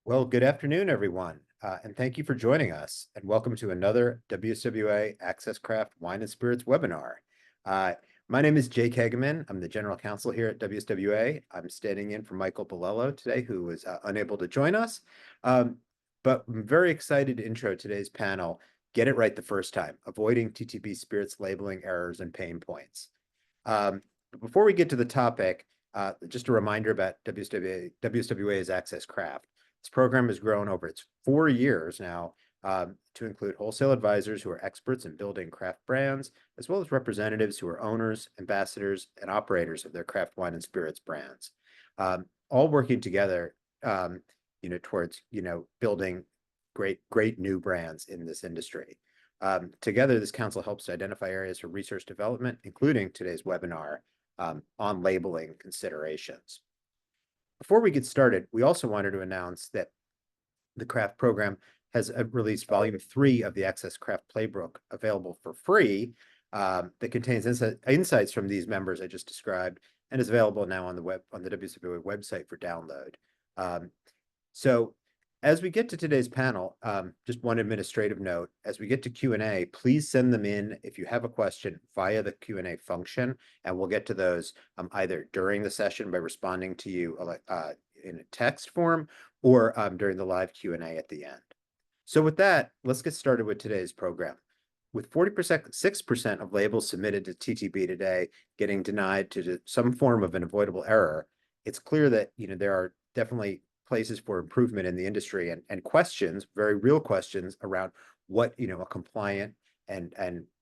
Well, good afternoon, everyone, and thank you for joining us, and welcome to another WSWA Access Craft Wine and Spirits webinar. My name is Jake Hageman. I'm the General Counsel here at WSWA. I'm standing in for Michael Bolello today, who was unable to join us, but I'm very excited to intro today's panel, Get It Right the First Time, Avoiding TTB Spirits Labeling Errors and Pain Points. But before we get to the topic, just a reminder about WSWA's Access Craft. This program has grown over its 4 years now to include wholesale advisors who are experts in building craft brands, as well as representatives who are owners, ambassadors, and operators of their craft wine and spirits brands, all working together, towards building great new brands in this industry. Together, this council helps to identify areas for research development, including today's webinar on labeling considerations. Before we get started, we also wanted to announce that the craft program has released volume 3 of the Access Craft Playbook, available for free, that contains insights from these members I just described, and is available now on the WSWA website for download. So as we get to today's panel, just one administrative note: as we get to Q&A, please send them in if you have a question via the Q&A function, and we'll get to those either during the session by responding to you in a text form, or during the live Q&A at the end. So with that, let's get started with today's program. With 46% of labels submitted to TTB today getting denied to some form of an avoidable error, it's clear that there are definitely places for improvement in the industry, and questions, very real questions, around what a compliant and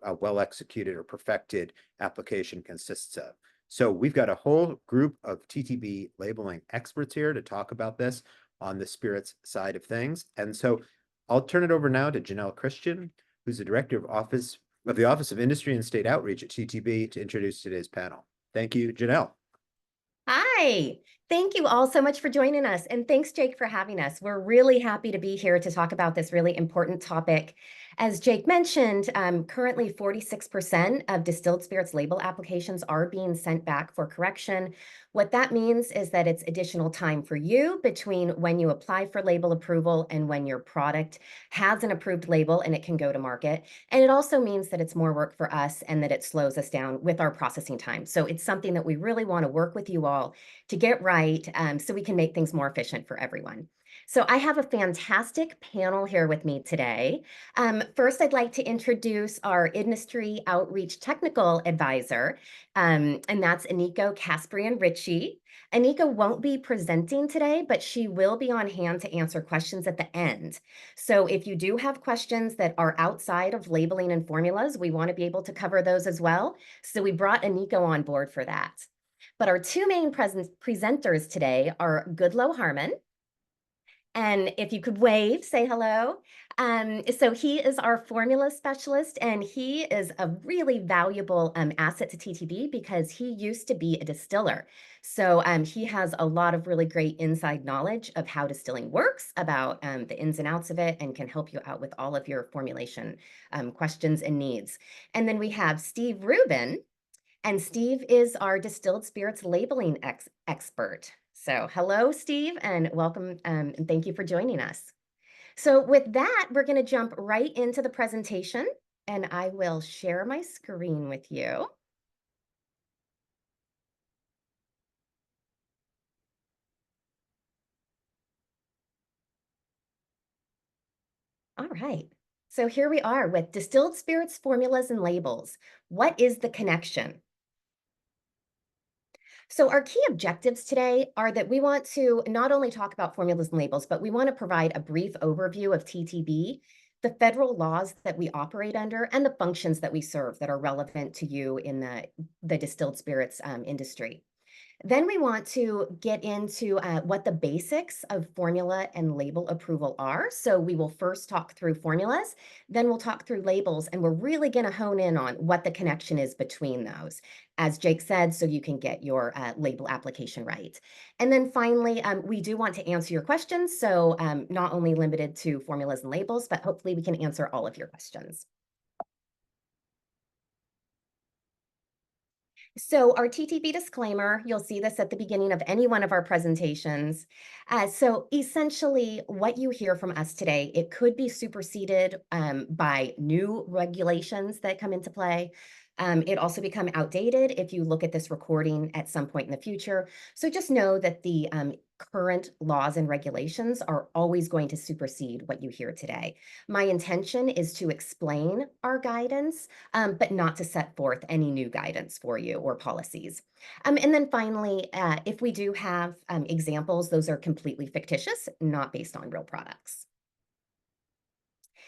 a well-executed or perfected application consists of. So we've got a whole group of TTB labeling experts here to talk about this on the spirits side of things. And so I'll turn it over now to Janelle Christian, who's the Director of the Office of Industry and State Outreach at TTB, to introduce today's panel. Thank you, Janelle. Hi, thank you all so much for joining us. And thanks, Jake, for having us. We're really happy to be here to talk about this really important topic. As Jake mentioned, currently 46% of distilled spirits label applications are being sent back for correction. What that means is that it's additional time for you between when you apply for label approval and when your product has an approved label and it can go to market. And it also means that it's more work for us and that it slows us down with our processing time. So it's something that we really want to work with you all to get right, so we can make things more efficient for everyone. So I have a fantastic panel here with me today. First, I'd like to introduce our industry outreach technical advisor, and that's Aniko Kasperian-Ritchie. Anika won't be presenting today, but she will be on hand to answer questions at the end. So if you do have questions that are outside of labeling and formulas, we want to be able to cover those as well. So we brought Aniko on board for that. But our two main presenters today are Goodlow Harmon. And if you could wave, say hello. So he is our formula specialist, and he is a really valuable asset to TTB because he used to be a distiller. So he has a lot of really great inside knowledge of how distilling works, about the ins and outs of it, and can help you out with all of your formulation questions and needs. And then we have Steve Rubin, and Steve is our distilled spirits labeling expert. So hello, Steve, and welcome, and thank you for joining us. So with that, we're going to jump right into the presentation, and I will share my screen with you. All right. So here we are with distilled spirits formulas and labels. What is the connection? So our key objectives today are that we want to not only talk about formulas and labels, but we want to provide a brief overview of TTB, the federal laws that we operate under, and the functions that we serve that are relevant to you in the distilled spirits industry. Then we want to get into what the basics of formula and label approval are. So we will first talk through formulas, then we'll talk through labels, and we're really going to hone in on what the connection is between those, as Jake said, so you can get your label application right. And then finally, we do want to answer your questions, so not only limited to formulas and labels, but hopefully we can answer all of your questions. So our TTB disclaimer, you'll see this at the beginning of any one of our presentations. So essentially, what you hear from us today, it could be superseded by new regulations that come into play. It also become outdated if you look at this recording at some point in the future. So just know that the current laws and regulations are always going to supersede what you hear today. My intention is to explain our guidance, but not to set forth any new guidance for you or policies. And then finally, if we do have examples, those are completely fictitious, not based on real products.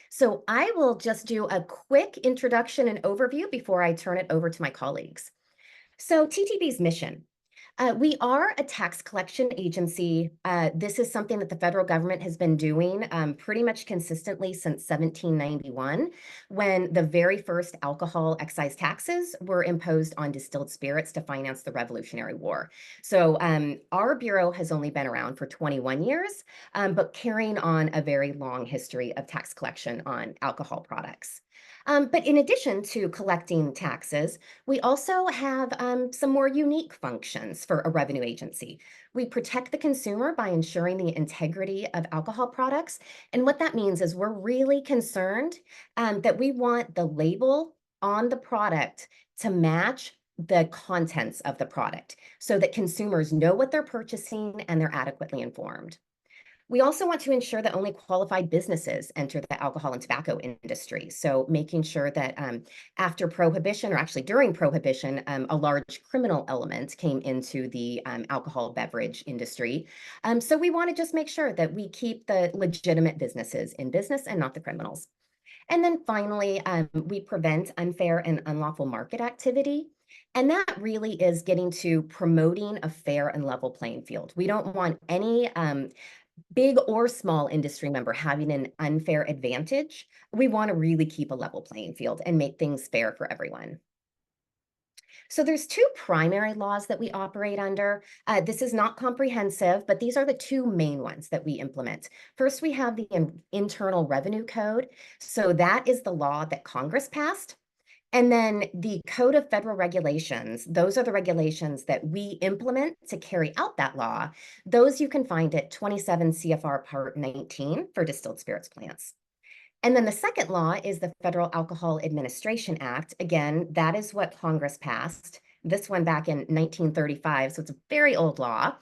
So I will just do a quick introduction and overview before I turn it over to my colleagues. So TTB's mission. We are a tax collection agency. This is something that the federal government has been doing pretty much consistently since 1791, when the very first alcohol excise taxes were imposed on distilled spirits to finance the Revolutionary War. So our bureau has only been around for 21 years, but carrying on a very long history of tax collection on alcohol products. But in addition to collecting taxes, we also have some more unique functions for a revenue agency. We protect the consumer by ensuring the integrity of alcohol products. And what that means is we're really concerned that we want the label on the product to match the contents of the product so that consumers know what they're purchasing and they're adequately informed. We also want to ensure that only qualified businesses enter the alcohol and tobacco industry. So making sure that after Prohibition, or actually during Prohibition, a large criminal element came into the alcohol beverage industry. So we want to just make sure that we keep the legitimate businesses in business and not the criminals. And then finally, we prevent unfair and unlawful market activity. And that really is getting to promoting a fair and level playing field. We don't want any big or small industry member having an unfair advantage. We want to really keep a level playing field and make things fair for everyone. So there's two primary laws that we operate under. This is not comprehensive, but these are the two main ones that we implement. First, we have the Internal Revenue Code. So that is the law that Congress passed. And then the Code of Federal Regulations, those are the regulations that we implement to carry out that law. Those you can find at 27 CFR Part 19 for distilled spirits plants. And then the second law is the Federal Alcohol Administration Act. Again, that is what Congress passed. This one back in 1935, so it's a very old law.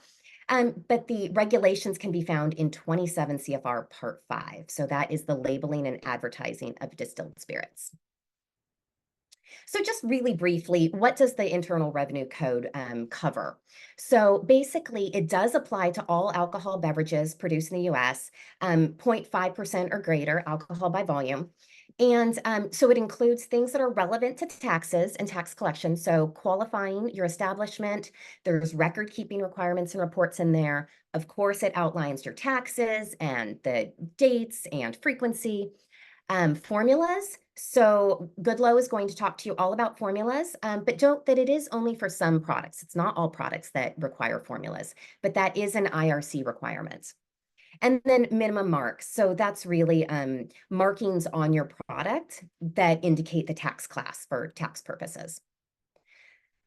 But the regulations can be found in 27 CFR Part 5. So that is the labeling and advertising of distilled spirits. So just really briefly, what does the Internal Revenue Code cover? So basically, it does apply to all alcohol beverages produced in the US, 0.5% or greater alcohol by volume. And so it includes things that are relevant to taxes and tax collection. So qualifying your establishment, there's record keeping requirements and reports in there. Of course, it outlines your taxes and the dates and frequency. Formulas. So Goodlow is going to talk to you all about formulas, but note that it is only for some products. It's not all products that require formulas, but that is an IRC requirement. And then minimum marks. So that's really markings on your product that indicate the tax class for tax purposes.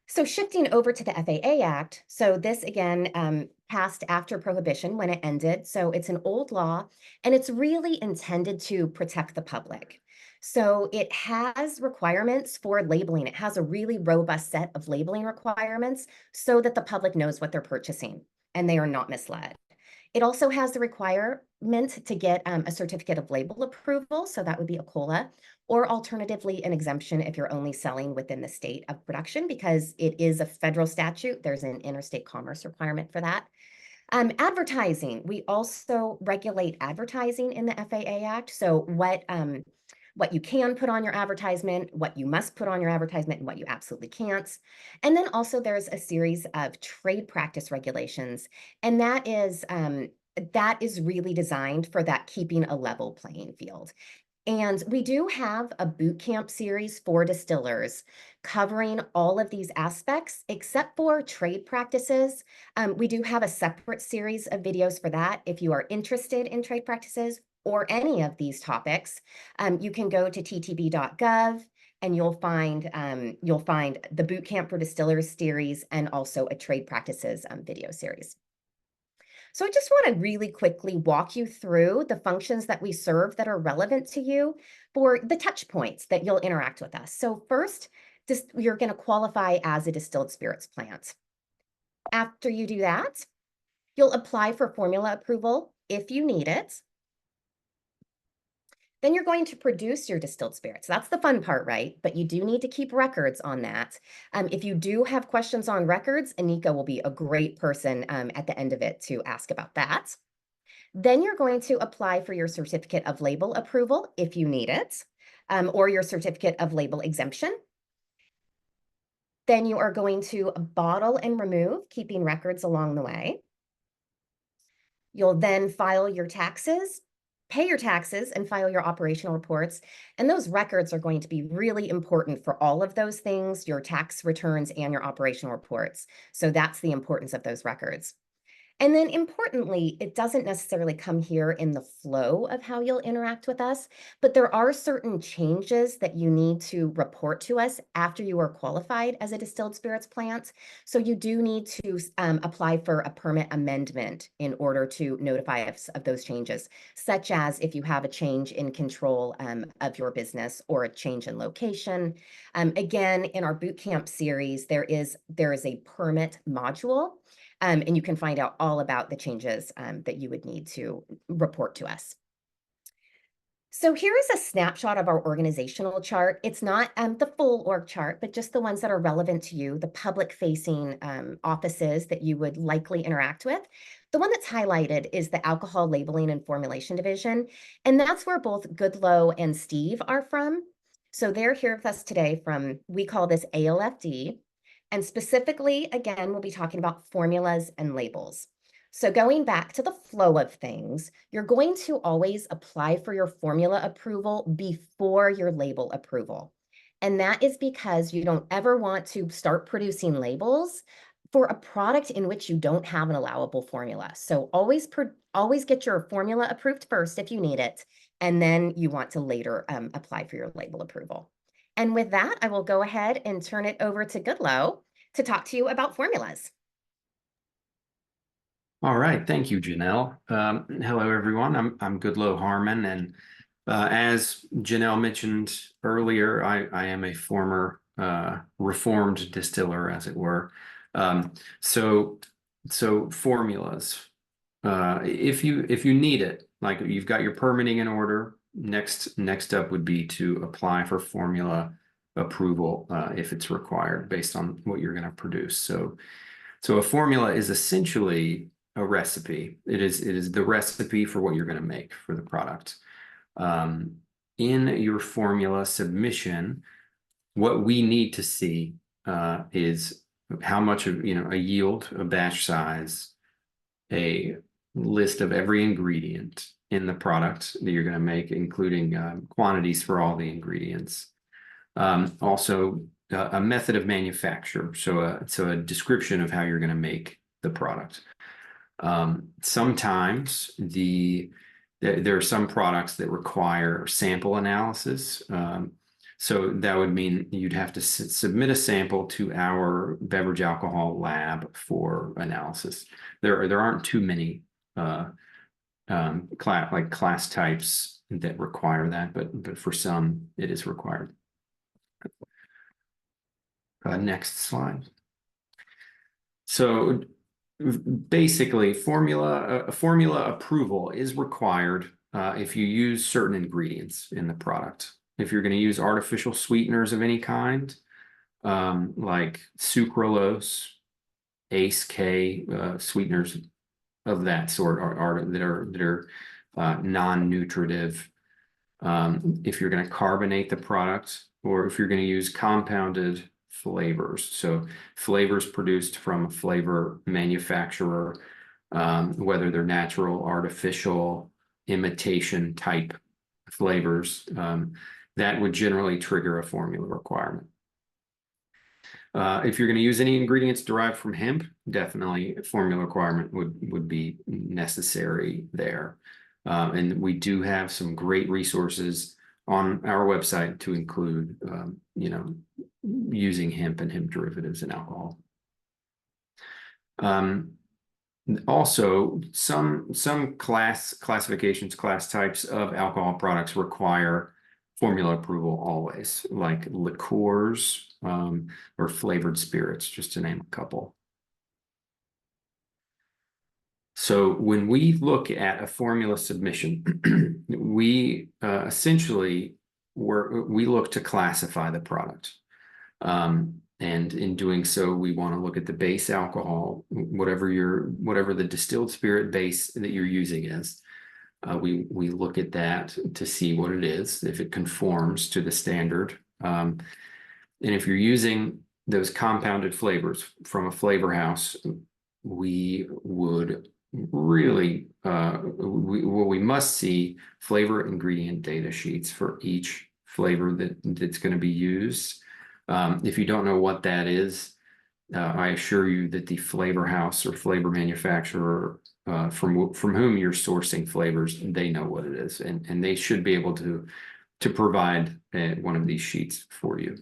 So shifting over to the FAA Act, so this again passed after Prohibition when it ended. So it's an old law, and it's really intended to protect the public. So it has requirements for labeling. It has a really robust set of labeling requirements so that the public knows what they're purchasing and they are not misled. It also has the requirement to get a certificate of label approval, so that would be a COLA, or alternatively, an exemption if you're only selling within the state of production, because it is a federal statute. There's an interstate commerce requirement for that. Advertising, we also regulate advertising in the FAA Act. So what you can put on your advertisement, what you must put on your advertisement, and what you absolutely can't. And then also there's a series of trade practice regulations, and that is really designed for that keeping a level playing field. And we do have a boot camp series for distillers covering all of these aspects, except for trade practices. We do have a separate series of videos for that. If you are interested in trade practices or any of these topics, you can go to ttb.gov and you'll find the Bootcamp for Distillers series and also a trade practices video series. So I just want to really quickly walk you through the functions that we serve that are relevant to you for the touch points that you'll interact with us. So first, you're going to qualify as a distilled spirits plant. After you do that, you'll apply for formula approval if you need it. Then you're going to produce your distilled spirits. That's the fun part, right? But you do need to keep records on that. If you do have questions on records, Anika will be a great person at the end of it to ask about that. Then you're going to apply for your certificate of label approval if you need it, or your certificate of label exemption. Then you are going to bottle and remove, keeping records along the way. You'll then file your taxes, pay your taxes, and file your operational reports. And those records are going to be really important for all of those things, your tax returns and your operational reports. So that's the importance of those records. And then importantly, it doesn't necessarily come here in the flow of how you'll interact with us, but there are certain changes that you need to report to us after you are qualified as a distilled spirits plant. So you do need to apply for a permit amendment in order to notify us of those changes, such as if you have a change in control of your business or a change in location. Again, in our bootcamp series, there is a permit module. And you can find out all about the changes that you would need to report to us. So here is a snapshot of our organizational chart. It's not the full org chart, but just the ones that are relevant to you, the public-facing offices that you would likely interact with. The one that's highlighted is the Alcohol Labeling and Formulation Division, and that's where both Goodlow and Steve are from. So they're here with us today from, we call this ALFD. And specifically, again, we'll be talking about formulas and labels. So going back to the flow of things, you're going to always apply for your formula approval before your label approval. And that is because you don't ever want to start producing labels for a product in which you don't have an allowable formula. So always get your formula approved first if you need it, and then you want to later apply for your label approval. And with that, I will go ahead and turn it over to Goodlow to talk to you about formulas. All right, thank you, Janelle. Hello, everyone. I'm Goodlow Harmon, and as Janelle mentioned earlier, I am a former reformed distiller, as it were. So formulas. If you need it, like you've got your permitting in order, next up would be to apply for formula approval if it's required based on what you're going to produce. So a formula is essentially a recipe. It is the recipe for what you're going to make for the product. In your formula submission, what we need to see is how much of a yield, a batch size, a list of every ingredient in the product that you're going to make, including quantities for all the ingredients. Also, a method of manufacture, so a description of how you're going to make the product. Sometimes there are some products that require sample analysis. So that would mean you'd have to submit a sample to our beverage alcohol lab for analysis. There aren't too many class types that require that, but for some it is required. Next slide. So basically, formula approval is required if you use certain ingredients in the product. If you're going to use artificial sweeteners of any kind, like sucralose, ACE-K, sweeteners of that sort that are non-nutritive. If you're going to carbonate the product, or if you're going to use compounded flavors, so flavors produced from a flavor manufacturer, whether they're natural, artificial, imitation type flavors, that would generally trigger a formula requirement. If you're going to use any ingredients derived from hemp, definitely a formula requirement would be necessary there. And we do have some great resources on our website to include, using hemp and hemp derivatives in alcohol. Also, some classifications, class types of alcohol products require formula approval always, like liqueurs or flavored spirits, just to name a couple. So when we look at a formula submission, we essentially we look to classify the product. And in doing so, we want to look at the base alcohol, whatever the distilled spirit base that you're using is. We look at that to see what it is, if it conforms to the standard. And if you're using those compounded flavors from a flavor house, we would really we must see flavor ingredient data sheets for each flavor that's going to be used. If you don't know what that is, I assure you that the flavor house or flavor manufacturer from whom you're sourcing flavors, they know what it is, and they should be able to provide one of these sheets for you.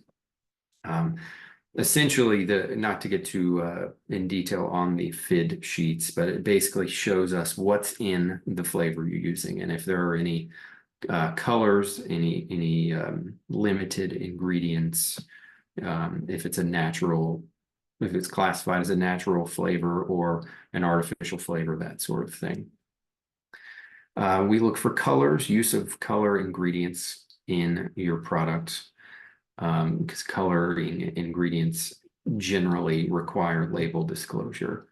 Essentially, not to get too in detail on the FID sheets, but it basically shows us what's in the flavor you're using, and if there are any colors, any limited ingredients, if it's classified as a natural flavor or an artificial flavor, that sort of thing. We look for colors, use of color ingredients in your product, because coloring ingredients generally require label disclosure.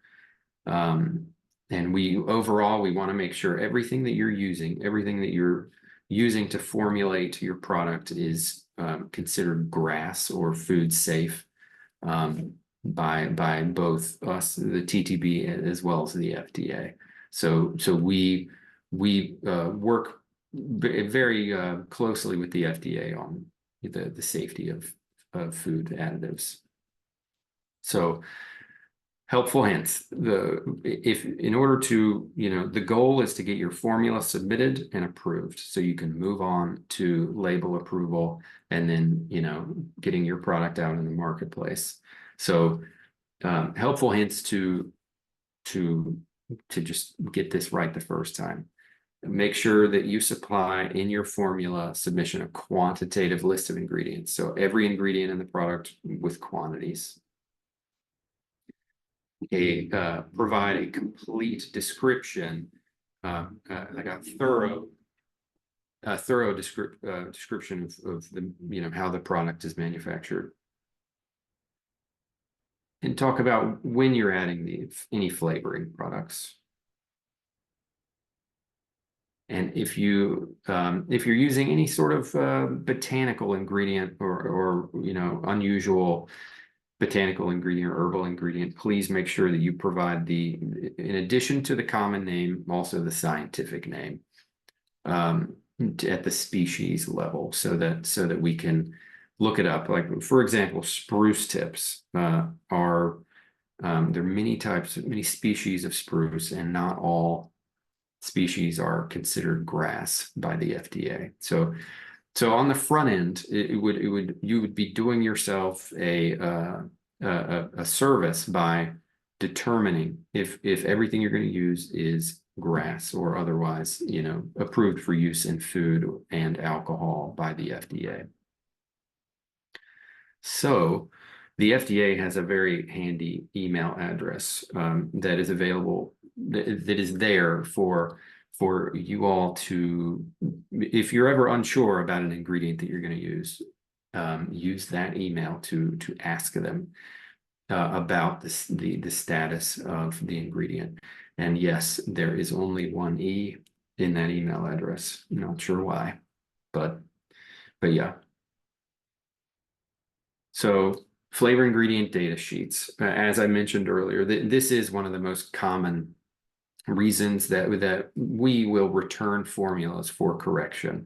And overall, we want to make sure everything that you're using to formulate your product is considered GRAS or food safe by both us, the TTB, as well as the FDA. So we work very closely with the FDA on the safety of food additives. So helpful hints. In order to, the goal is to get your formula submitted and approved so you can move on to label approval and then, getting your product out in the marketplace. So helpful hints to just get this right the first time. Make sure that you supply in your formula submission a quantitative list of ingredients. So every ingredient in the product with quantities. Provide a complete description, like a thorough description of the how the product is manufactured, and talk about when you're adding any flavoring products. And if you're using any sort of botanical ingredient or unusual botanical ingredient or herbal ingredient, please make sure that you provide in addition to the common name, also the scientific name at the species level, so that we can look it up. Like, for example, spruce tips there are many species of spruce, and not all species are considered GRAS by the FDA. So on the front end, you would be doing yourself a service by determining if everything you're going to use is GRAS or otherwise, approved for use in food and alcohol by the FDA. So the FDA has a very handy email address that is available, that is there for you all to, if you're ever unsure about an ingredient that you're going to use that email to ask them about the status of the ingredient. And yes, there is only one E in that email address. Not sure why, but yeah. So flavor ingredient data sheets. As I mentioned earlier, this is one of the most common reasons that we will return formulas for correction.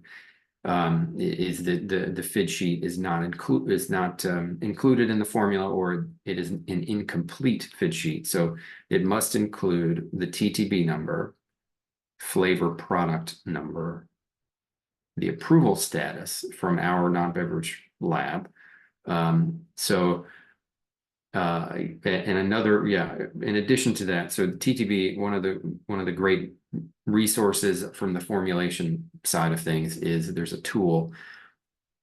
Is that the FID sheet is not included in the formula, or it is an incomplete FID sheet. So it must include the TTB number, flavor product number, the approval status from our non-beverage lab. And another, in addition to that, so the TTB, one of the great resources from the formulation side of things is there's a tool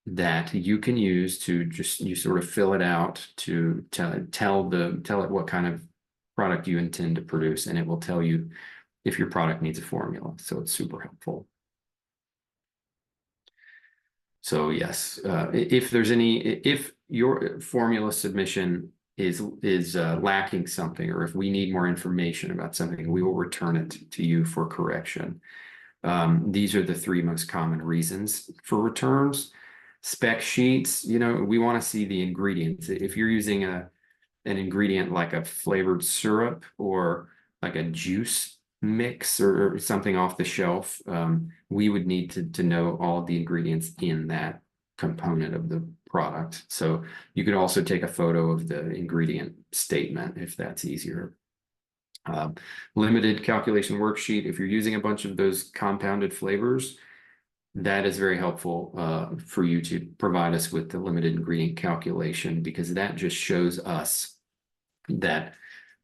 that you can use to just, you sort of fill it out to tell it what kind of product you intend to produce, and it will tell you if your product needs a formula. So it's super helpful. So yes, if your formula submission is lacking something, or if we need more information about something, we will return it to you for correction. These are the three most common reasons for returns. Spec sheets, we want to see the ingredients. If you're using an ingredient like a flavored syrup or like a juice mix or something off the shelf, we would need to know all of the ingredients in that component of the product. So you could also take a photo of the ingredient statement if that's easier. Limited calculation worksheet. If you're using a bunch of those compounded flavors, that is very helpful for you to provide us with the limited ingredient calculation, because that just shows us that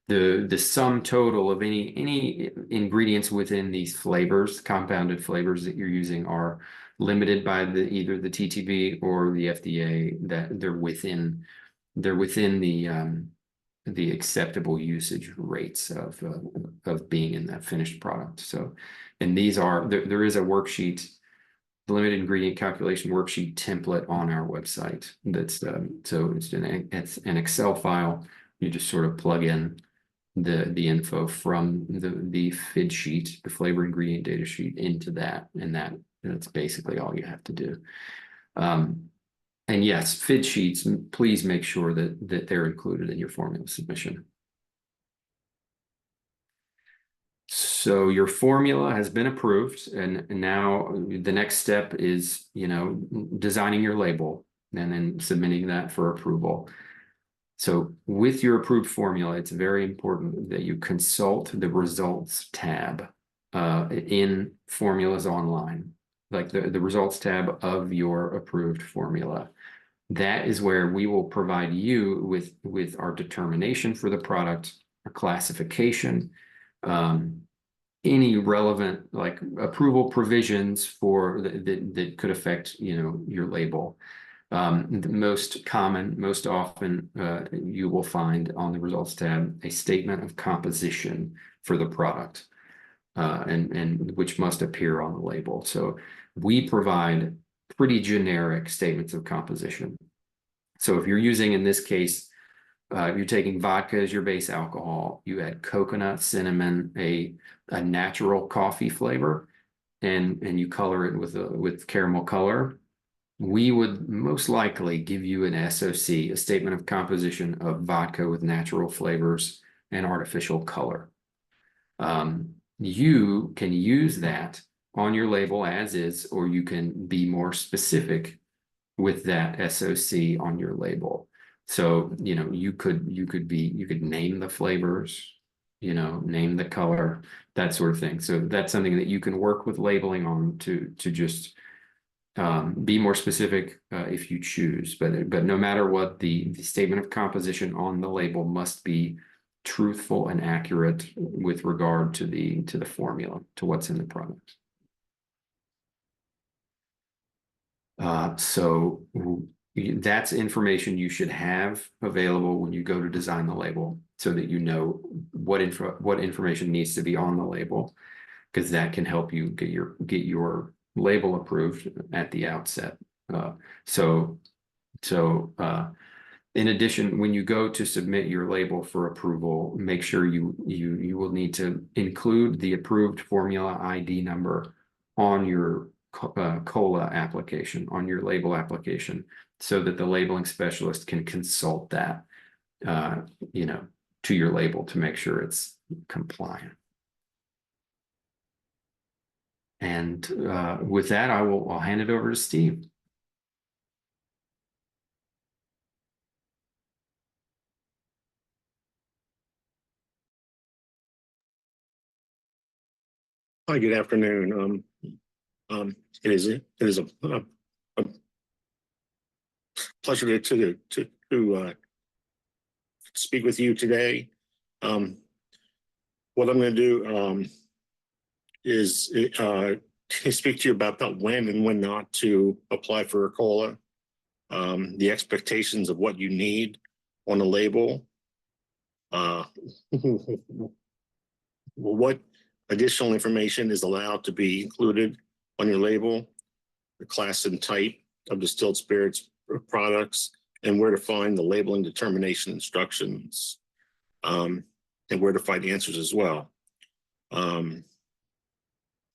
the sum total of any ingredients within these flavors, compounded flavors that you're using, are limited by either the TTB or the FDA, that they're within the acceptable usage rates of being in that finished product. So, and these are there is a worksheet, the limited ingredient calculation worksheet template on our website. That's so it's an Excel file. You just sort of plug in the info from the FID sheet, the flavor ingredient data sheet, into that, and that's basically all you have to do. And yes, FID sheets, please make sure that they're included in your formula submission. So your formula has been approved, and now the next step is, designing your label and then submitting that for approval. So with your approved formula, it's very important that you consult the results tab in formulas online, like the results tab of your approved formula. That is where we will provide you with our determination for the product, our classification, any relevant like approval provisions for that could affect your label. The most often you will find on the results tab a statement of composition for the product, and which must appear on the label. So we provide pretty generic statements of composition. So if you're using, in this case, you're taking vodka as your base alcohol, you add coconut, cinnamon, a natural coffee flavor, and you color it with caramel color, we would most likely give you an SOC, a statement of composition of vodka with natural flavors and artificial color. You can use that on your label as is, or you can be more specific with that SOC on your label. So, you could name the flavors, name the color, that sort of thing. So that's something that you can work with labeling on to just be more specific if you choose. But no matter what, the statement of composition on the label must be truthful and accurate with regard to the formula, to what's in the product. So that's information you should have available when you go to design the label, so that you know what information needs to be on the label, because that can help you get your label approved at the outset. In addition, when you go to submit your label for approval, make sure you will need to include the approved formula ID number on your COLA application, on your label application, so that the labeling specialist can consult that, to your label to make sure it's compliant. And with that, I'll hand it over to Steve. Hi, good afternoon. It is a pleasure to speak with you today. What I'm going to do is speak to you about when and when not to apply for a COLA, the expectations of what you need on a label, what additional information is allowed to be included on your label, the class and type of distilled spirits products, and where to find the labeling determination instructions, and where to find answers as well.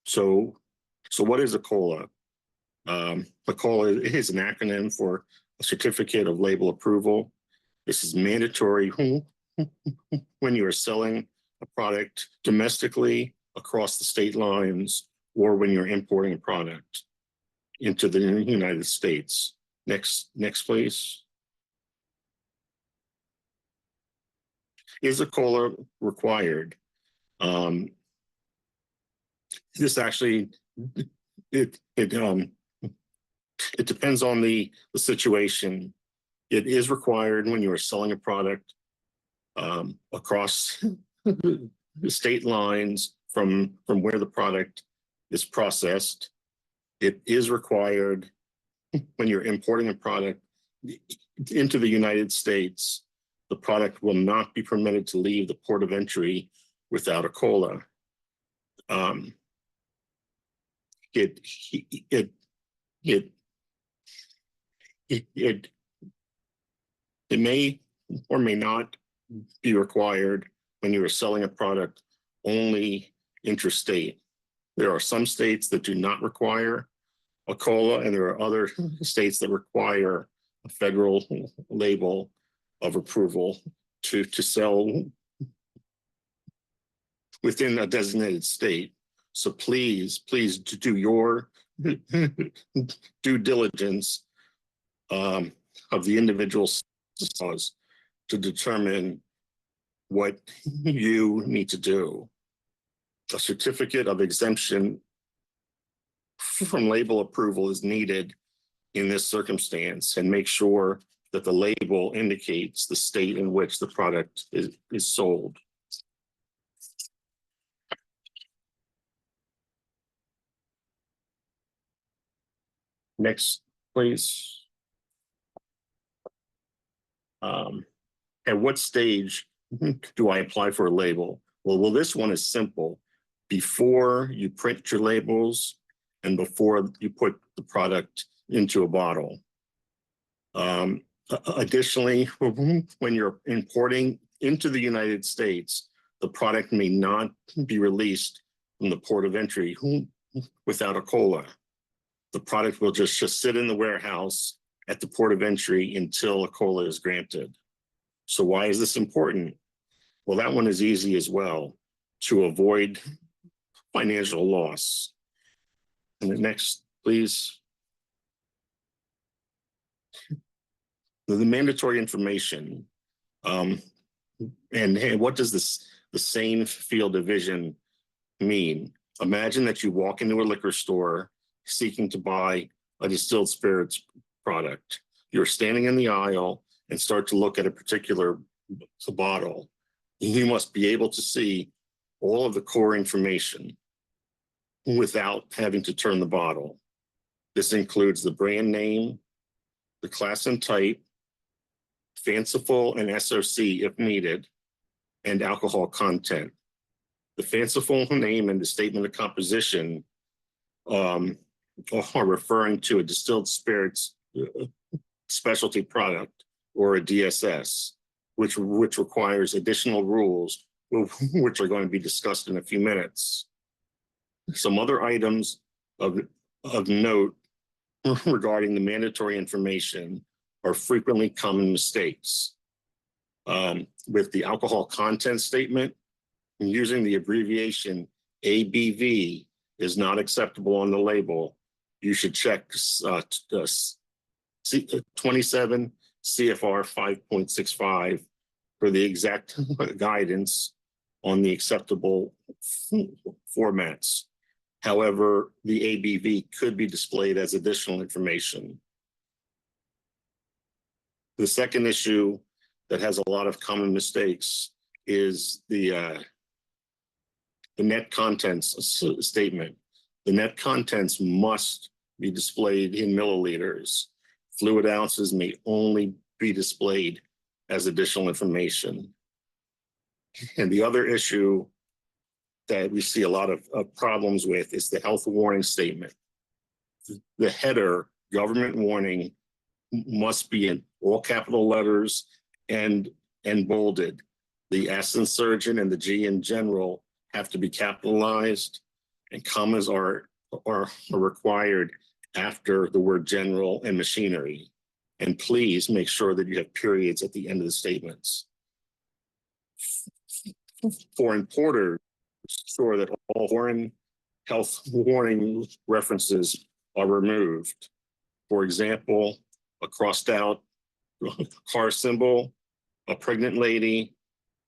So what is a COLA? A COLA is an acronym for a Certificate of Label Approval. This is mandatory when you are selling a product domestically across the state lines, or when you're importing a product into the United States. Next, please. Is a COLA required? This actually, it depends on the situation. It is required when you are selling a product across the state lines from where the product is processed. It is required when you're importing a product into the United States. The product will not be permitted to leave the port of entry without a COLA. It may or may not be required when you are selling a product only interstate. There are some states that do not require a COLA, and there are other states that require a federal label of approval to sell within a designated state. So please do your due diligence of the individual laws to determine what you need to do. A certificate of exemption from label approval is needed in this circumstance, and make sure that the label indicates the state in which the product is sold. Next, please. At what stage do I apply for a label? Well, this one is simple. Before you print your labels and before you put the product into a bottle. Additionally, when you're importing into the United States, the product may not be released from the port of entry without a COLA. The product will just sit in the warehouse at the port of entry until a COLA is granted. So why is this important? Well, that one is easy as well, to avoid financial loss. And the next, please. The mandatory information. And what does the same field division mean? Imagine that you walk into a liquor store seeking to buy a distilled spirits product. You're standing in the aisle and start to look at a particular bottle. You must be able to see all of the core information without having to turn the bottle. This includes the brand name, the class and type, fanciful and SOC if needed, and alcohol content. The fanciful name and the statement of composition are referring to a distilled spirits specialty product, or a DSS, which requires additional rules, which are going to be discussed in a few minutes. Some other items of note regarding the mandatory information are frequently common mistakes. With the alcohol content statement, using the abbreviation ABV is not acceptable on the label. You should check 27 CFR 5.65 for the exact guidance on the acceptable formats. However, the ABV could be displayed as additional information. The second issue that has a lot of common mistakes is the net contents statement. The net contents must be displayed in milliliters. Fluid ounces may only be displayed as additional information. And the other issue that we see a lot of problems with is the health warning statement. The header, government warning, must be in all capital letters and bolded. The S in surgeon and the G in general have to be capitalized, and commas are required after the word general and machinery. And please make sure that you have periods at the end of the statements. For importers, ensure that all foreign health warning references are removed. For example, a crossed out car symbol, a pregnant lady,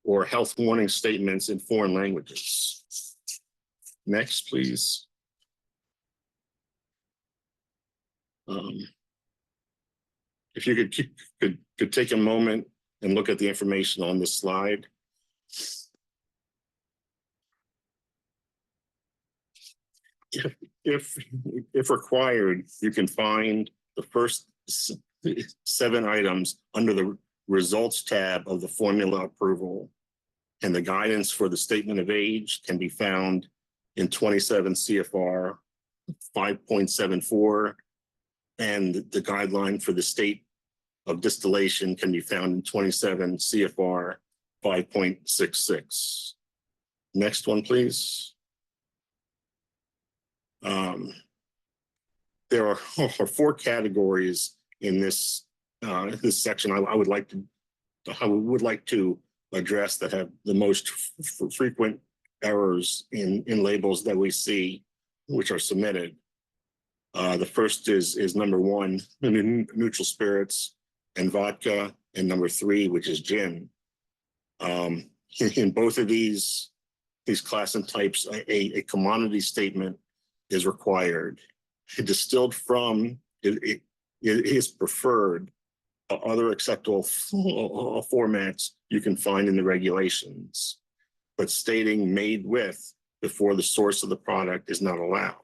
or health warning statements in foreign languages. Next, please. If you could take a moment and look at the information on this slide. If required, you can find the first 7 items under the results tab of the formula approval. And the guidance for the statement of age can be found in 27 CFR 5.74. And the guideline for the state of distillation can be found in 27 CFR 5.66. Next one, please. There are 4 categories in this this section I would like to address that have the most frequent errors in labels that we see, which are submitted. The first is number 1, neutral spirits and vodka, and number 3, which is gin. In both of these class and types, a commodity statement is required. Distilled from it is preferred. Other acceptable formats you can find in the regulations, but stating made with before the source of the product is not allowed.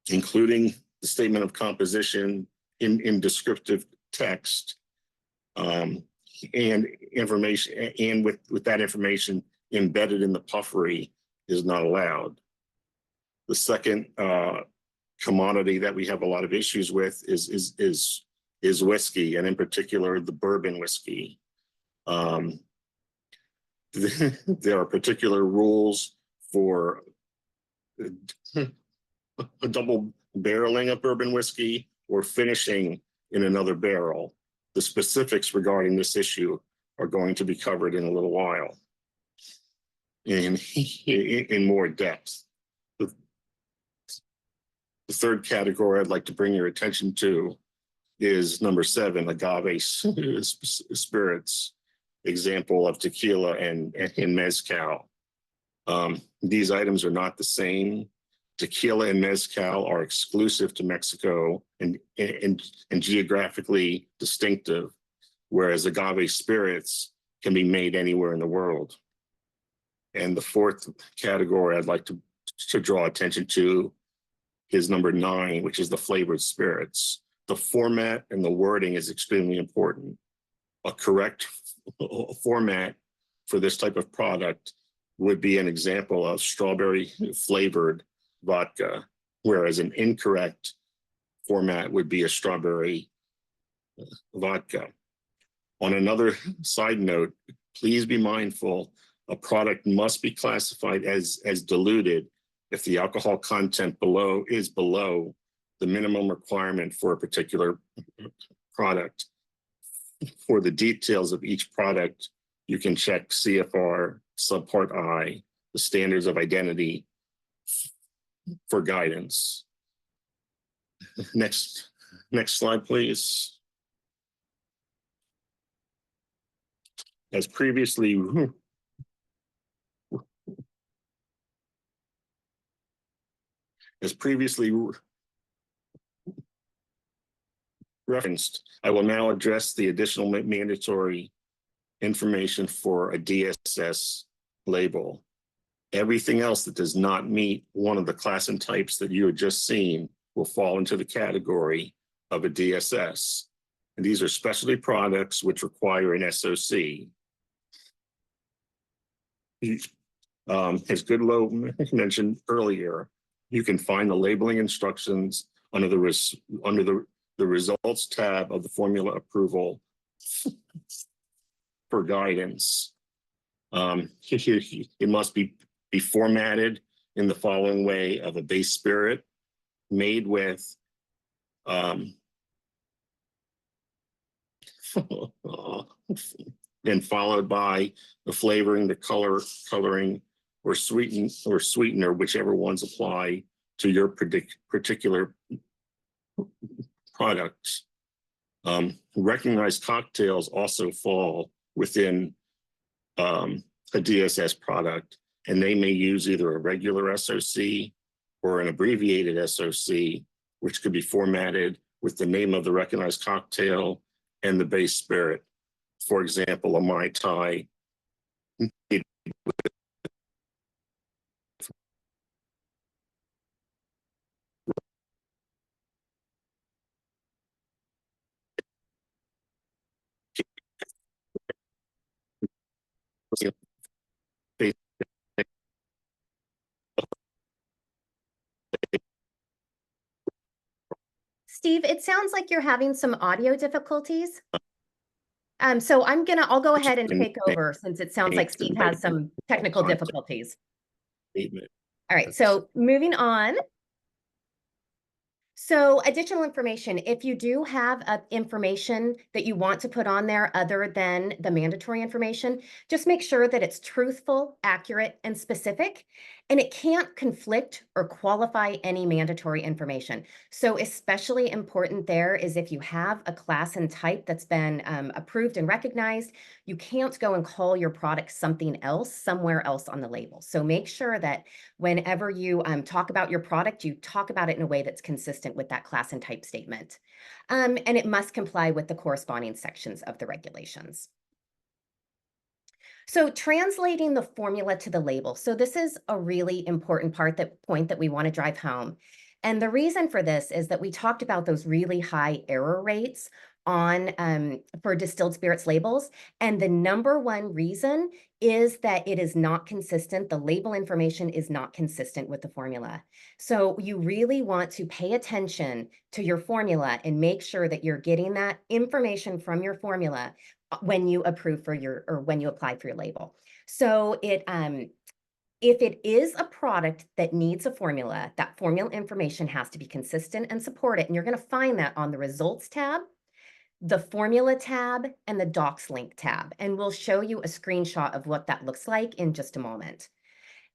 Including the statement of composition in descriptive text, and information, and with that information embedded in the puffery is not allowed. The second commodity that we have a lot of issues with is whiskey, and in particular the bourbon whiskey. There are particular rules for a double barreling of bourbon whiskey or finishing in another barrel. The specifics regarding this issue are going to be covered in a little while in more depth. The third category I'd like to bring your attention to is number 7, agave spirits, example of tequila and mezcal. These items are not the same. Tequila and mezcal are exclusive to Mexico and geographically distinctive, whereas agave spirits can be made anywhere in the world. And the fourth category I'd like to draw attention to is number 9, which is the flavored spirits. The format and the wording is extremely important. A correct format for this type of product would be an example of strawberry flavored vodka, whereas an incorrect format would be a strawberry vodka. On another side note, please be mindful, a product must be classified as diluted if the alcohol content is below the minimum requirement for a particular product. For the details of each product, you can check CFR subpart I, the standards of identity, for guidance. Next slide, please. As previously As previously referenced, I will now address the additional mandatory information for a DSS label. Everything else that does not meet one of the class and types that you have just seen will fall into the category of a DSS. And these are specialty products which require an SOC. As Goodlow mentioned earlier, you can find the labeling instructions under the results tab of the formula approval for guidance. It must be formatted in the following way of a base spirit made with and followed by the flavoring, the coloring, or sweetener, whichever ones apply to your particular products. Recognized cocktails also fall within a DSS product, and they may use either a regular SOC or an abbreviated SOC, which could be formatted with the name of the recognized cocktail and the base spirit. For example, a Mai Tai. Steve, it sounds like you're having some audio difficulties. So I'll go ahead and take over since it sounds like Steve has some technical difficulties. All right, so moving on. So additional information, if you do have information that you want to put on there other than the mandatory information, just make sure that it's truthful, accurate, and specific, and it can't conflict or qualify any mandatory information. So especially important there is if you have a class and type that's been approved and recognized, you can't go and call your product something else somewhere else on the label. So make sure that whenever you talk about your product, you talk about it in a way that's consistent with that class and type statement. And it must comply with the corresponding sections of the regulations. So translating the formula to the label. So this is a really important point that we want to drive home. And the reason for this is that we talked about those really high error rates on for distilled spirits labels. And the number one reason is that it is not consistent. The label information is not consistent with the formula. So you really want to pay attention to your formula and make sure that you're getting that information from your formula when you approve for or when you apply for your label. So if it is a product that needs a formula, that formula information has to be consistent and support it. And you're going to find that on the results tab, the formula tab, and the docs link tab. And we'll show you a screenshot of what that looks like in just a moment.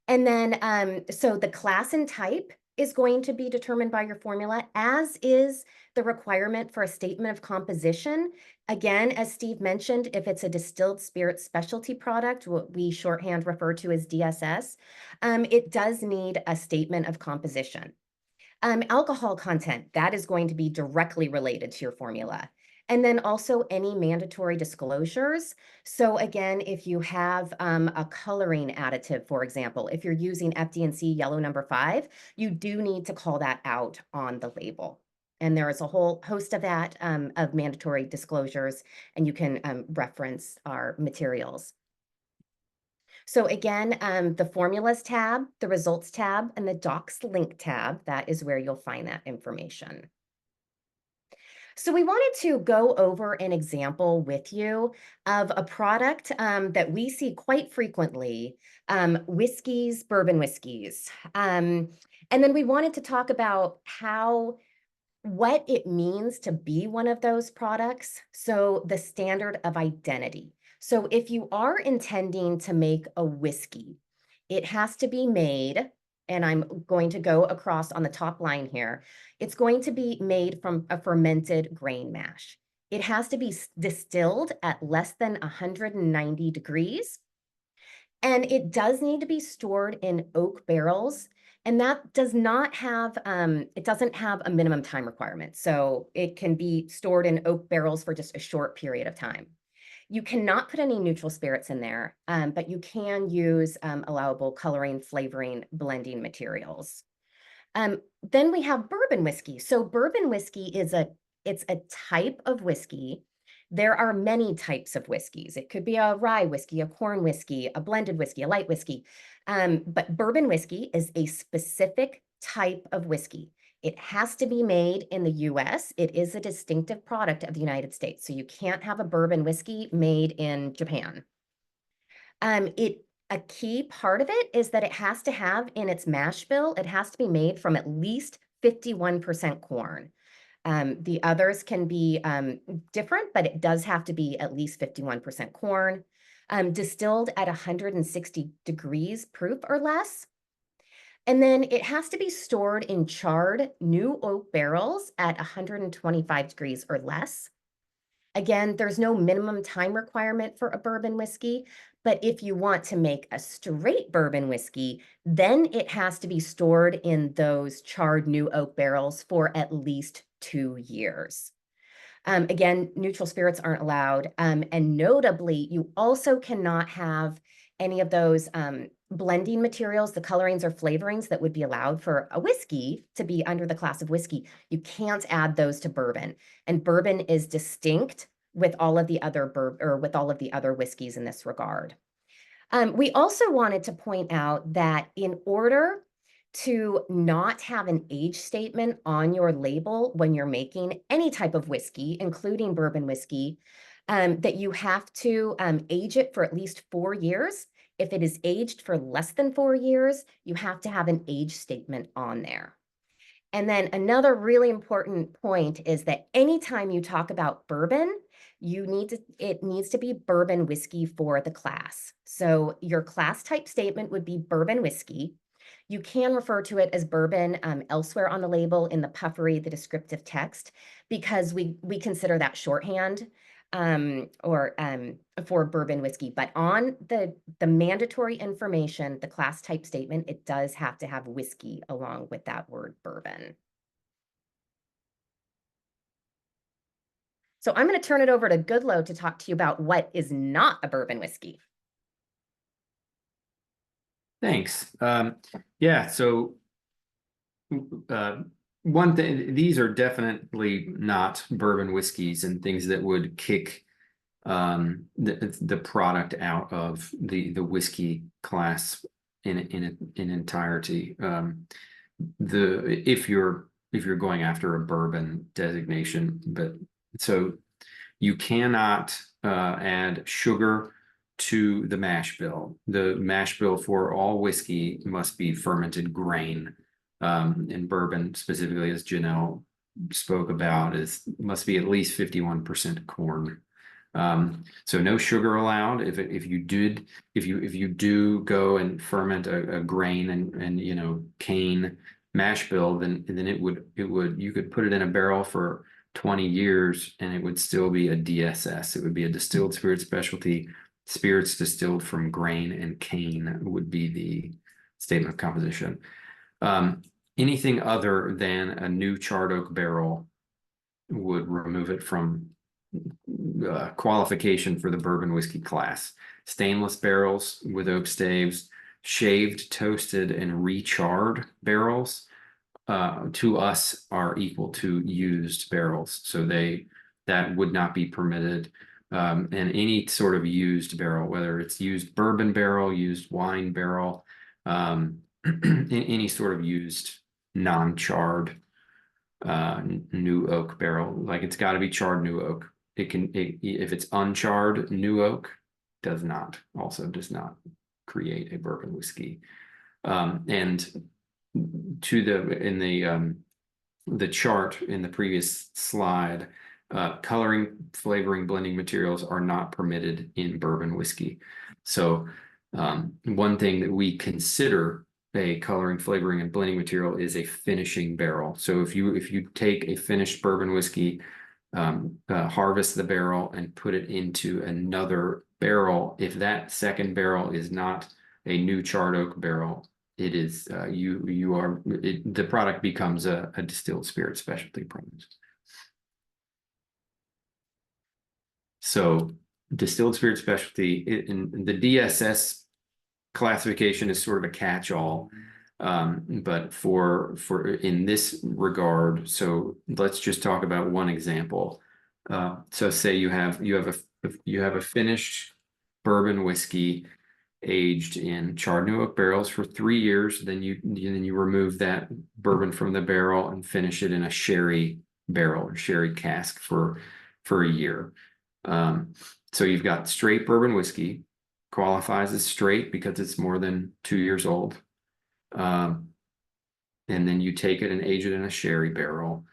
And then, so the class and type is going to be determined by your formula, as is the requirement for a statement of composition. Again, as Steve mentioned, if it's a distilled spirit specialty product, what we shorthand refer to as DSS, it does need a statement of composition. Alcohol content, that is going to be directly related to your formula. And then also any mandatory disclosures. So again, if you have a coloring additive, for example, if you're using FD&C yellow number 5, you do need to call that out on the label. And there is a whole host of that, of mandatory disclosures, and you can reference our materials. So again, the formulas tab, the results tab, and the docs link tab, that is where you'll find that information. So we wanted to go over an example with you of a product that we see quite frequently, whiskeys, bourbon whiskeys. And then we wanted to talk about what it means to be one of those products. So the standard of identity. So if you are intending to make a whiskey, it has to be made, and I'm going to go across on the top line here. It's going to be made from a fermented grain mash. It has to be distilled at less than 190 degrees. And it does need to be stored in oak barrels. And that does not have, it doesn't have a minimum time requirement. So it can be stored in oak barrels for just a short period of time. You cannot put any neutral spirits in there, but you can use allowable coloring, flavoring, blending materials. Then we have bourbon whiskey. So bourbon whiskey is it's a type of whiskey. There are many types of whiskeys. It could be a rye whiskey, a corn whiskey, a blended whiskey, a light whiskey. But bourbon whiskey is a specific type of whiskey. It has to be made in the US. It is a distinctive product of the United States. So you can't have a bourbon whiskey made in Japan. A key part of it is that it has to have in its mash bill, it has to be made from at least 51% corn. The others can be different, but it does have to be at least 51% corn, distilled at 160 degrees proof or less. And then it has to be stored in charred new oak barrels at 125 degrees or less. Again, there's no minimum time requirement for a bourbon whiskey, but if you want to make a straight bourbon whiskey, then it has to be stored in those charred new oak barrels for at least 2 years. Again, neutral spirits aren't allowed. And notably, you also cannot have any of those blending materials, the colorings or flavorings that would be allowed for a whiskey to be under the class of whiskey. You can't add those to bourbon. And bourbon is distinct with all of the other with all of the other whiskeys in this regard. We also wanted to point out that in order to not have an age statement on your label when you're making any type of whiskey, including bourbon whiskey, that you have to age it for at least 4 years. If it is aged for less than 4 years, you have to have an age statement on there. And then another really important point is that anytime you talk about bourbon, it needs to be bourbon whiskey for the class. So your class type statement would be bourbon whiskey. You can refer to it as bourbon elsewhere on the label in the puffery, the descriptive text, because we consider that shorthand for bourbon whiskey. But on the mandatory information, the class type statement, it does have to have whiskey along with that word bourbon. So I'm going to turn it over to Goodlow to talk to you about what is not a bourbon whiskey. Thanks. Yeah, so one thing, these are definitely not bourbon whiskeys and things that would kick the product out of the whiskey class in entirety. If you're going after a bourbon designation, but so you cannot add sugar to the mash bill. The mash bill for all whiskey must be fermented grain. And bourbon specifically, as Janelle spoke about, must be at least 51% corn. So no sugar allowed. If you do go and ferment a grain and cane mash bill, then you could put it in a barrel for 20 years and it would still be a DSS. It would be a distilled spirit specialty. Spirits distilled from grain and cane would be the statement of composition. Anything other than a new charred oak barrel would remove it from qualification for the bourbon whiskey class. Stainless barrels with oak staves, shaved, toasted, and recharred barrels to us are equal to used barrels. So that would not be permitted. And any sort of used barrel, whether it's used bourbon barrel, used wine barrel, any sort of used non-charred new oak barrel, like it's got to be charred new oak. If it's uncharred new oak, does not create a bourbon whiskey. And in the chart in the previous slide, coloring, flavoring, blending materials are not permitted in bourbon whiskey. So one thing that we consider a coloring, flavoring, and blending material is a finishing barrel. So if you take a finished bourbon whiskey, harvest the barrel and put it into another barrel, if that second barrel is not a new charred oak barrel, it is the product becomes a distilled spirit specialty product. So distilled spirit specialty in the DSS classification is sort of a catch-all. But for in this regard, so let's just talk about one example. So say you have a finished bourbon whiskey aged in charred new oak barrels for 3 years. Then you remove that bourbon from the barrel and finish it in a sherry barrel or sherry cask for a year. So you've got straight bourbon whiskey, qualifies as straight because it's more than 2 years old. And then you take it and age it in a sherry barrel.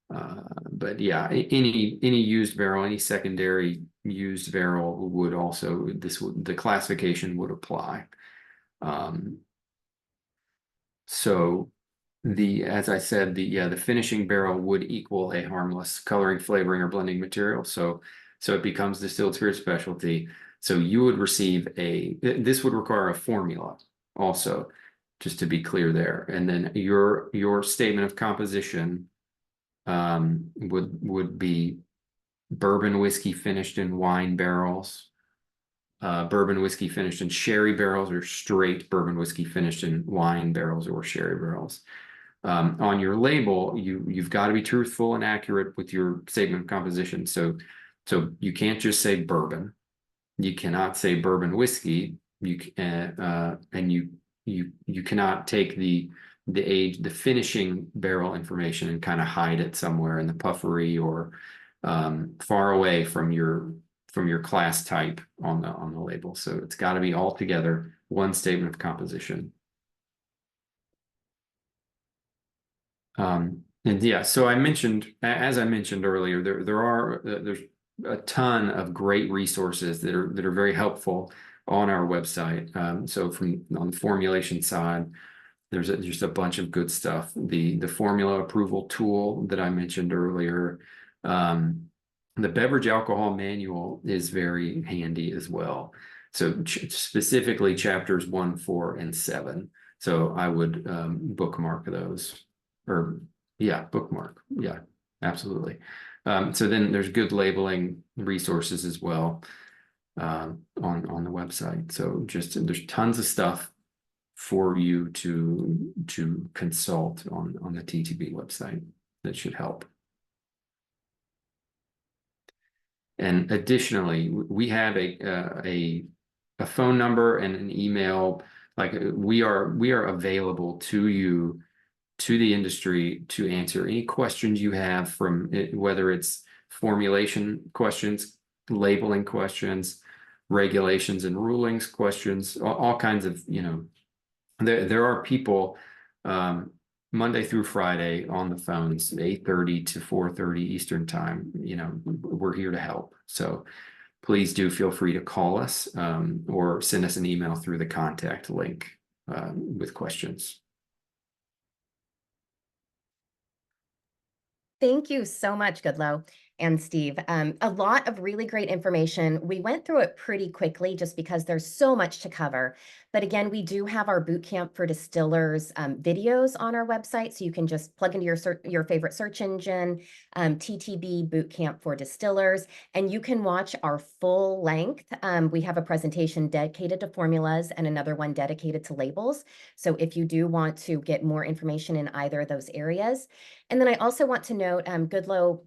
But yeah, any used barrel, any secondary used barrel would also, the classification would apply. So as I said, the finishing barrel would equal a harmless coloring, flavoring, or blending material. So it becomes distilled spirit specialty. So you would receive this would require a formula also, just to be clear there. And then your statement of composition would be bourbon whiskey finished in wine barrels, bourbon whiskey finished in sherry barrels, or straight bourbon whiskey finished in wine barrels or sherry barrels. On your label, you've got to be truthful and accurate with your statement of composition. So you can't just say bourbon. You cannot say bourbon whiskey. And you cannot take the age, the finishing barrel information and kind of hide it somewhere in the puffery or far away from your class type on the label. So it's got to be all together, one statement of composition. And yeah, so as I mentioned earlier, there's a ton of great resources that are very helpful on our website. So on the formulation side, there's just a bunch of good stuff. The formula approval tool that I mentioned earlier, the beverage alcohol manual is very handy as well. So specifically chapters 1, 4, and 7. So I would bookmark those, bookmark. Yeah, absolutely. So then there's good labeling resources as well on the website. So there's tons of stuff for you to consult on the TTB website that should help. And additionally, we have a phone number and an email. Like we are available to you, to the industry, to answer any questions you have from it, whether it's formulation questions, labeling questions, regulations and rulings questions, all kinds of, there are people Monday through Friday on the phones, 8:30 to 4:30 Eastern time. We're here to help. So please do feel free to call us or send us an email through the contact link with questions. Thank you so much, Goodlow and Steve. A lot of really great information. We went through it pretty quickly just because there's so much to cover. But again, we do have our bootcamp for distillers videos on our website. So you can just plug into your favorite search engine, TTB bootcamp for distillers, and you can watch our full length. We have a presentation dedicated to formulas and another one dedicated to labels. So if you do want to get more information in either of those areas. And then I also want to note, Goodlow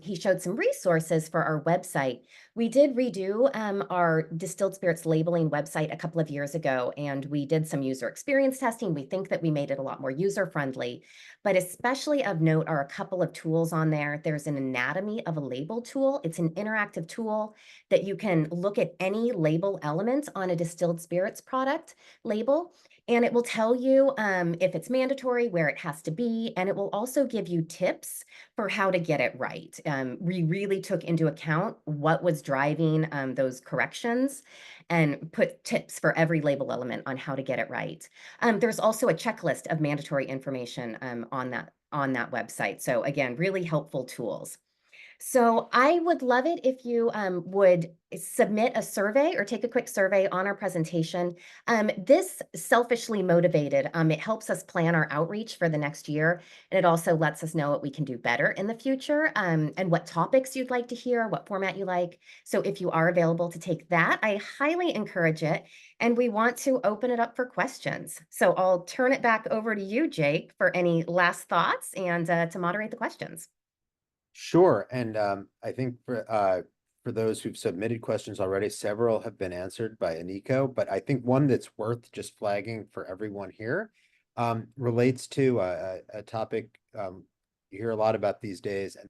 he showed some resources for our website. We did redo our distilled spirits labeling website a couple of years ago, and we did some user experience testing. We think that we made it a lot more user-friendly, but especially of note are a couple of tools on there. There's an anatomy of a label tool. It's an interactive tool that you can look at any label element on a distilled spirits product label, and it will tell you if it's mandatory, where it has to be, and it will also give you tips for how to get it right. We really took into account what was driving those corrections and put tips for every label element on how to get it right. There's also a checklist of mandatory information on that website. So again, really helpful tools. So I would love it if you would submit a survey or take a quick survey on our presentation. This selfishly motivated, it helps us plan our outreach for the next year, and it also lets us know what we can do better in the future, and what topics you'd like to hear, what format you like. So if you are available to take that, I highly encourage it, and we want to open it up for questions. So I'll turn it back over to you, Jake, for any last thoughts and to moderate the questions. Sure. And I think for those who've submitted questions already, several have been answered by Aniko, but I think one that's worth just flagging for everyone here relates to a topic you hear a lot about these days. And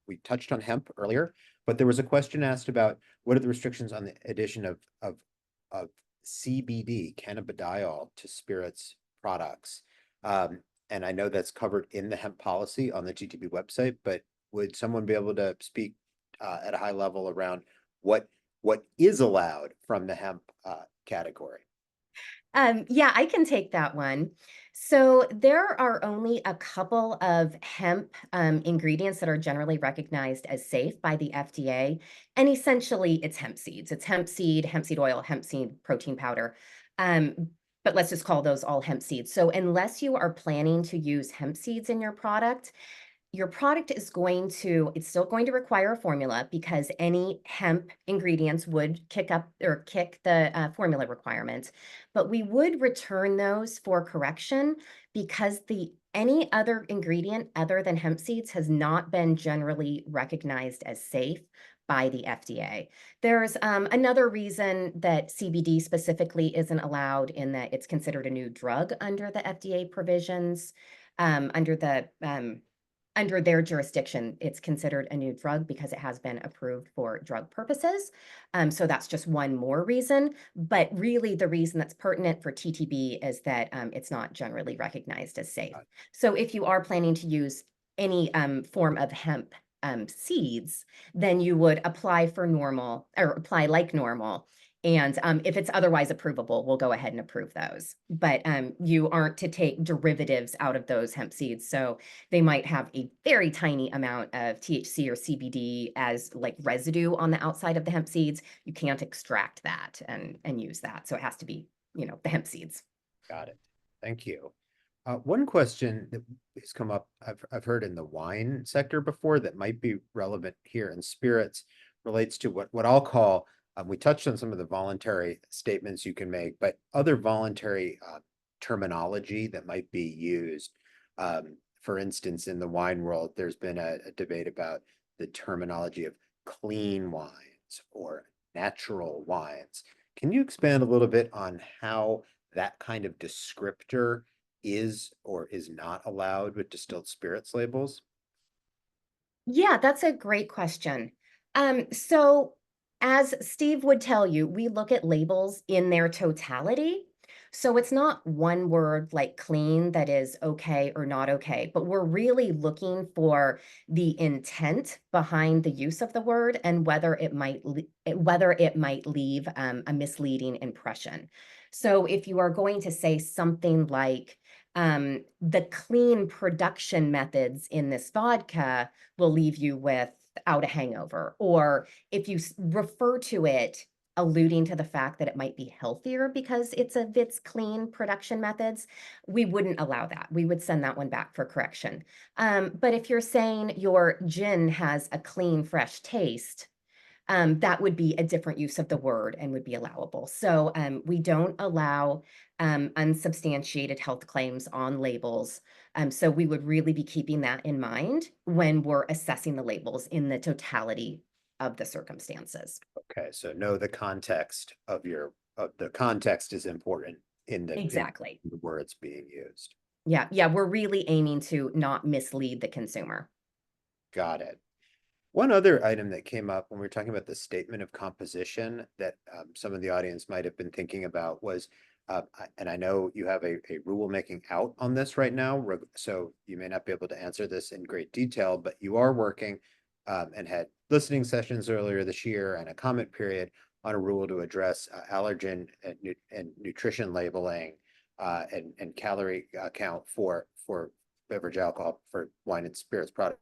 we touched on hemp earlier, but there was a question asked about what are the restrictions on the addition of CBD, cannabidiol, to spirits products. And I know that's covered in the hemp policy on the TTB website, but would someone be able to speak at a high level around what is allowed from the hemp category? Yeah, I can take that one. So there are only a couple of hemp ingredients that are generally recognized as safe by the FDA. And essentially, it's hemp seeds. It's hemp seed oil, hemp seed protein powder. But let's just call those all hemp seeds. So unless you are planning to use hemp seeds in your product is going to, it's still going to require a formula because any hemp ingredients would kick the formula requirement. But we would return those for correction because any other ingredient other than hemp seeds has not been generally recognized as safe by the FDA. There's another reason that CBD specifically isn't allowed in that it's considered a new drug under the FDA provisions, under their jurisdiction, it's considered a new drug because it has been approved for drug purposes. So that's just one more reason. But really, the reason that's pertinent for TTB is that it's not generally recognized as safe. So if you are planning to use any form of hemp seeds, then you would apply for normal or apply like normal. And if it's otherwise approvable, we'll go ahead and approve those. But you aren't to take derivatives out of those hemp seeds. So they might have a very tiny amount of THC or CBD as like residue on the outside of the hemp seeds. You can't extract that and use that. So it has to be, the hemp seeds. Got it. Thank you. One question that has come up, I've heard in the wine sector before that might be relevant here in spirits relates to what I'll call, we touched on some of the voluntary statements you can make, but other voluntary terminology that might be used. For instance, in the wine world, there's been a debate about the terminology of clean wines or natural wines. Can you expand a little bit on how that kind of descriptor is or is not allowed with distilled spirits labels? Yeah, that's a great question. So as Steve would tell you, we look at labels in their totality. So it's not one word like clean that is okay or not okay, but we're really looking for the intent behind the use of the word and whether it might leave a misleading impression. So if you are going to say something like the clean production methods in this vodka will leave you without a hangover. Or if you refer to it alluding to the fact that it might be healthier because it's of its clean production methods, we wouldn't allow that. We would send that one back for correction. But if you're saying your gin has a clean, fresh taste, that would be a different use of the word and would be allowable. So we don't allow unsubstantiated health claims on labels. So we would really be keeping that in mind when we're assessing the labels in the totality of the circumstances. Okay, so know the context of the context is important in Exactly. the words being used. Yeah, we're really aiming to not mislead the consumer. Got it. One other item that came up when we were talking about the statement of composition that some of the audience might have been thinking about was, and I know you have a rulemaking out on this right now, so you may not be able to answer this in great detail, but you are working and had listening sessions earlier this year and a comment period on a rule to address allergen and nutrition labeling and calorie count for beverage alcohol for wine and spirits products.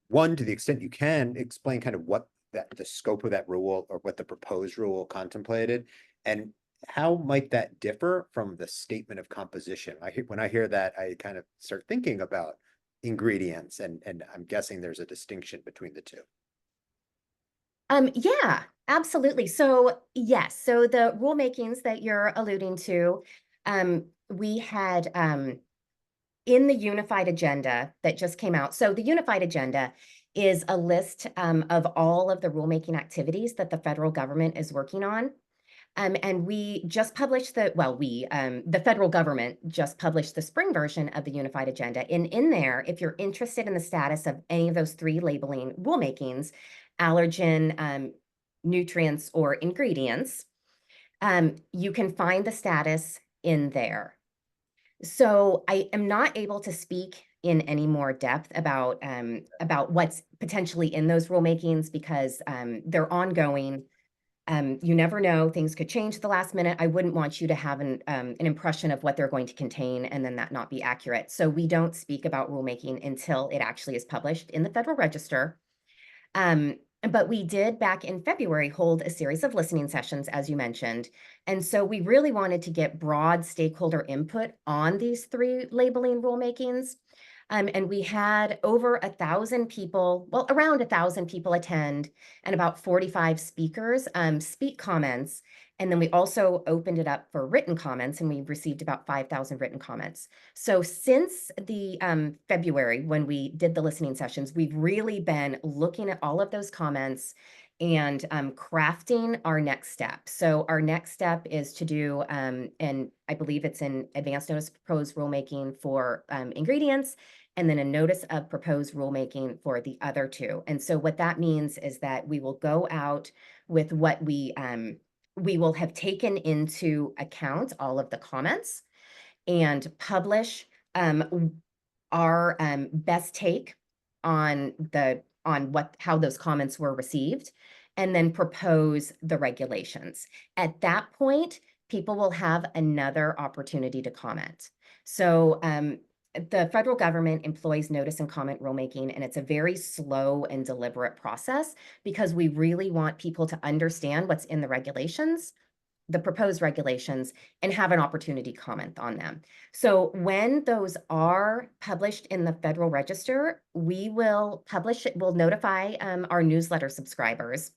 one, to the extent you can, explain kind of what the scope of that rule or what the proposed rule contemplated, and how might that differ from the statement of composition? When I hear that, I kind of start thinking about ingredients, and I'm guessing there's a distinction between the two. Yeah, absolutely. So yes, so the rulemakings that you're alluding to, we had in the unified agenda that just came out. So the unified agenda is a list of all of the rulemaking activities that the federal government is working on. And we just published the federal government just published the spring version of the unified agenda. And in there, if you're interested in the status of any of those three labeling rulemakings, allergen, nutrients, or ingredients, you can find the status in there. So I am not able to speak in any more depth about what's potentially in those rulemakings because they're ongoing. You never know, things could change at the last minute. I wouldn't want you to have an impression of what they're going to contain and then that not be accurate. So we don't speak about rulemaking until it actually is published in the Federal Register. But we did back in February hold a series of listening sessions, as you mentioned. And so we really wanted to get broad stakeholder input on these three labeling rulemakings. And we had over 1,000 people, well, around 1,000 people attend and about 45 speakers speak comments. And then we also opened it up for written comments, and we received about 5,000 written comments. So since the February, when we did the listening sessions, we've really been looking at all of those comments and crafting our next step. So our next step is to do, and I believe it's in advance notice of proposed rulemaking for ingredients, and then a notice of proposed rulemaking for the other two. And so what that means is that we will go out with what we will have taken into account all of the comments and publish our best take on how those comments were received, and then propose the regulations. At that point, people will have another opportunity to comment. So the federal government employs notice and comment rulemaking, and it's a very slow and deliberate process because we really want people to understand what's in the regulations, the proposed regulations, and have an opportunity to comment on them. So when those are published in the Federal Register, we will publish it, we'll notify our newsletter subscribers.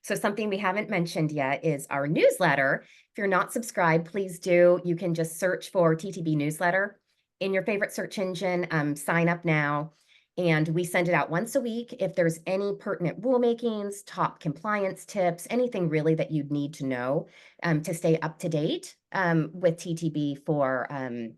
So something we haven't mentioned yet is our newsletter. If you're not subscribed, please do. You can just search for TTB newsletter in your favorite search engine, sign up now. And we send it out once a week. If there's any pertinent rulemakings, top compliance tips, anything really that you'd need to know to stay up to date with TTB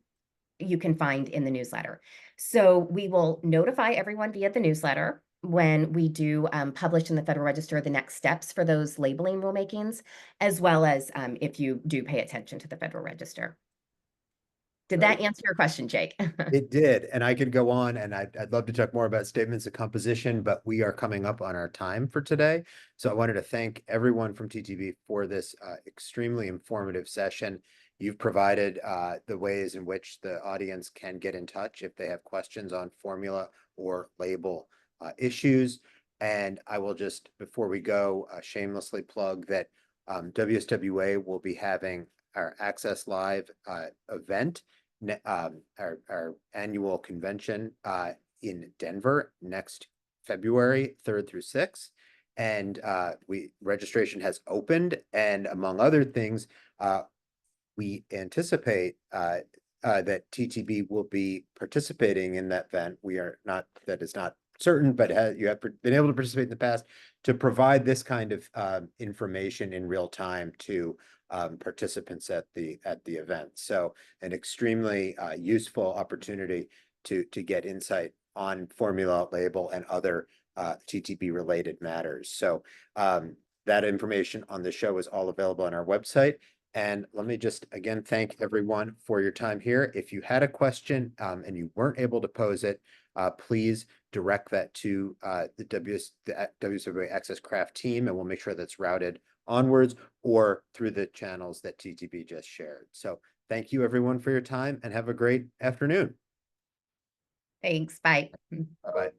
you can find in the newsletter. So we will notify everyone via the newsletter when we do publish in the Federal Register the next steps for those labeling rulemakings, as well as if you do pay attention to the Federal Register. Did that answer your question, Jake? It did, and I could go on, and I'd love to talk more about statements of composition, but we are coming up on our time for today. So I wanted to thank everyone from TTB for this extremely informative session. You've provided the ways in which the audience can get in touch if they have questions on formula or label issues. And I will just, before we go, shamelessly plug that WSWA will be having our Access Live event, our annual convention in Denver next February 3rd through 6th. And registration has opened, and among other things, we anticipate that TTB will be participating in that event. That is not certain, but you have been able to participate in the past to provide this kind of information in real time to participants at the event. So an extremely useful opportunity to get insight on formula, label, and other TTB related matters. So that information on the show is all available on our website. And let me just again thank everyone for your time here. If you had a question and you weren't able to pose it, please direct that to the WSWA Access Craft team, and we'll make sure that's routed onwards or through the channels that TTB just shared. So thank you everyone for your time, and have a great afternoon. Thanks. Bye. Bye-bye.